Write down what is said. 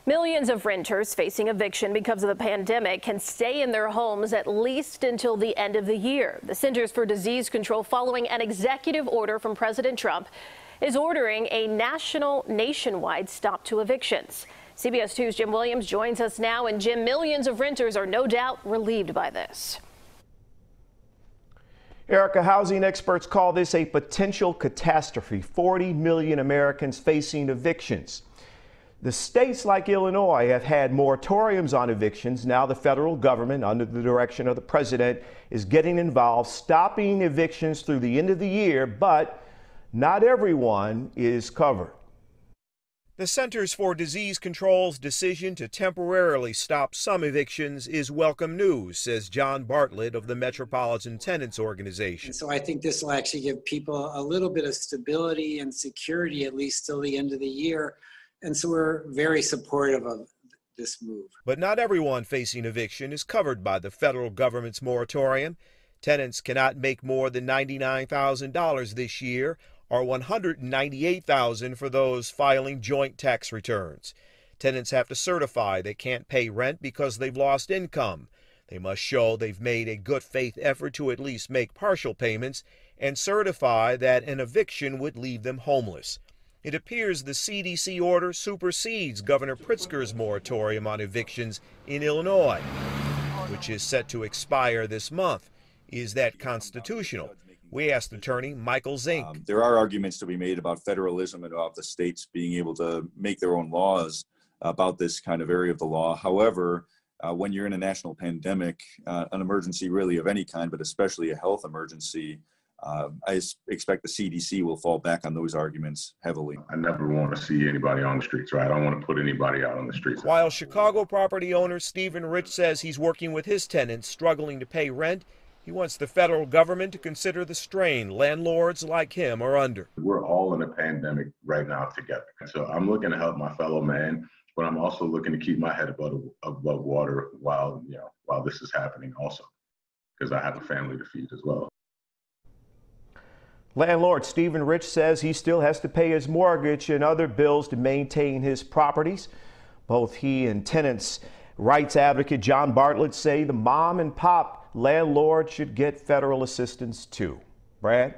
Millions of renters facing eviction because of the pandemic can stay in their homes at least until the end of the year. The Centers for Disease Control, following an executive order from President Trump, is ordering a nationwide stop to evictions. CBS 2's Jim Williams joins us now. And Jim, millions of renters are no doubt relieved by this. Erica, housing experts call this a potential catastrophe. 40 million Americans facing evictions. The states like Illinois have had moratoriums on evictions. Now the federal government, under the direction of the president, is getting involved, stopping evictions through the end of the year, but not everyone is covered. The Centers for Disease Control's decision to temporarily stop some evictions is welcome news, says John Bartlett of the Metropolitan Tenants Organization. So I think this will actually give people a little bit of stability and security, at least till the end of the year. And so we're very supportive of this move. But not everyone facing eviction is covered by the federal government's moratorium. Tenants cannot make more than $99,000 this year, or $198,000 for those filing joint tax returns. Tenants have to certify they can't pay rent because they've lost income. They must show they've made a good faith effort to at least make partial payments and certify that an eviction would leave them homeless. It appears the CDC order supersedes Governor Pritzker's moratorium on evictions in Illinois, which is set to expire this month. Is that constitutional? We asked attorney Michael Zink. There are arguments to be made about federalism and about the states being able to make their own laws about this kind of area of the law. However, when you're in a national pandemic, an emergency really of any kind, but especially a health emergency, I expect the CDC will fall back on those arguments heavily. I never want to see anybody on the streets, right? I don't want to put anybody out on the streets. While Chicago property owner Stephen Rich says he's working with his tenants struggling to pay rent, he wants the federal government to consider the strain landlords like him are under. We're all in a pandemic right now together. So I'm looking to help my fellow man, but I'm also looking to keep my head above water while this is happening also, because I have a family to feed as well. Landlord Stephen Rich says he still has to pay his mortgage and other bills to maintain his properties. Both he and tenants' rights advocate John Bartlett say the mom and pop landlord should get federal assistance too. Brad?